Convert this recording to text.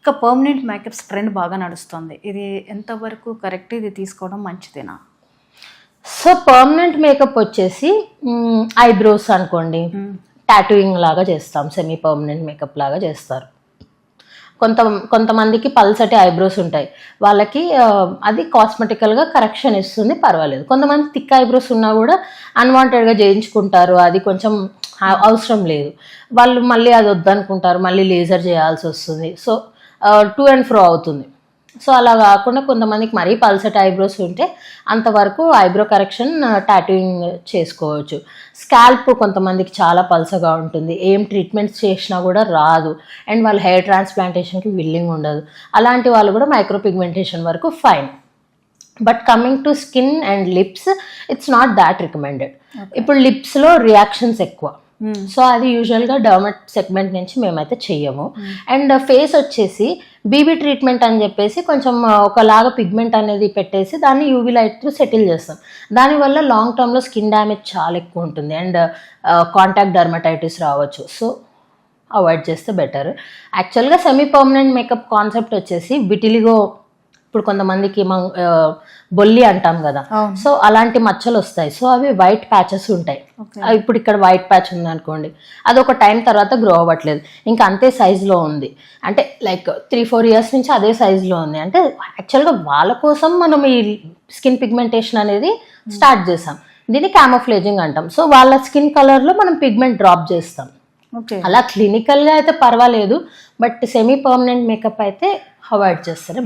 ఇంకా permanent makeups trend బాగా నడుస్తుంది, ఇది ఎంతవరకు కరెక్ట్, ఇది తీసుకోవడం మంచిదేనా? సో పర్మనెంట్ మేకప్ వచ్చేసి ఐబ్రోస్ అనుకోండి, టాటూయింగ్ లాగా చేస్తాం, సెమీ పర్మనెంట్ మేకప్ లాగా చేస్తారు. కొంతమందికి పల్సటి ఐబ్రోస్ ఉంటాయి, వాళ్ళకి అది కాస్మెటికల్గా కరెక్షన్ ఇస్తుంది, పర్వాలేదు. కొంతమంది థిక్ ఐబ్రోస్ ఉన్నా కూడా అన్వాంటెడ్గా చేయించుకుంటారు, అది కొంచెం అవసరం లేదు, వాళ్ళు మళ్ళీ అది వద్దనుకుంటారు, మళ్ళీ లేజర్ చేయాల్సి వస్తుంది. సో టు అండ్ ఫ్రో అవుతుంది. సో అలా కాకుండా కొంతమందికి మరీ పల్సటి ఐబ్రోస్ ఉంటే అంతవరకు ఐబ్రో కరెక్షన్ టాటూయింగ్ చేసుకోవచ్చు. స్కాల్ప్ కొంతమందికి చాలా పల్సగా ఉంటుంది, ఏం ట్రీట్మెంట్స్ చేసినా కూడా రాదు, అండ్ వాళ్ళ హెయిర్ ట్రాన్స్ప్లాంటేషన్కి విల్లింగ్ ఉండదు. అలాంటి వాళ్ళు కూడా మైక్రో పిగ్మెంటేషన్ వరకు fine. But coming to skin and lips, it's not that recommended. ఇప్పుడు లిప్స్లో రియాక్షన్స్ ఎక్కువ, సో అది యూజువల్గా డర్మట్ సెగ్మెంట్ నుంచి మేమైతే చెయ్యము. అండ్ ఫేస్ వచ్చేసి బీబీ ట్రీట్మెంట్ అని చెప్పేసి కొంచెం ఒకలాగా పిగ్మెంట్ అనేది పెట్టేసి దాన్ని యూవీ లైట్ త్రూ సెటిల్ చేస్తాం. దానివల్ల లాంగ్ టర్మ్లో స్కిన్ డ్యామేజ్ చాలా ఎక్కువ ఉంటుంది, అండ్ కాంటాక్ట్ డర్మటైటిస్ రావచ్చు. సో అవాయిడ్ చేస్తే బెటర్. యాక్చువల్గా సెమీ పర్మనెంట్ మేకప్ కాన్సెప్ట్ వచ్చేసి విటిలిగో, ఇప్పుడు కొంతమందికి బొల్లి అంటాం కదా, సో అలాంటి మచ్చలు వస్తాయి. సో అవి వైట్ ప్యాచెస్ ఉంటాయి. ఇప్పుడు ఇక్కడ వైట్ ప్యాచ్ ఉంది అనుకోండి, అది ఒక టైం తర్వాత గ్రో అవ్వట్లేదు, ఇంకా అంతే సైజులో ఉంది, అంటే లైక్ 3-4 years నుంచి అదే సైజులో ఉంది. అంటే యాక్చువల్గా వాళ్ళ కోసం మనం ఈ స్కిన్ పిగ్మెంటేషన్ అనేది స్టార్ట్ చేసాం, దీన్ని క్యామోఫ్లేజింగ్ అంటాం. సో వాళ్ళ స్కిన్ కలర్లో మనం పిగ్మెంట్ డ్రాప్ చేస్తాం. అలా క్లినికల్గా అయితే పర్వాలేదు, బట్ సెమీ పర్మనెంట్ మేకప్ అయితే అవాయిడ్ చేస్తారు.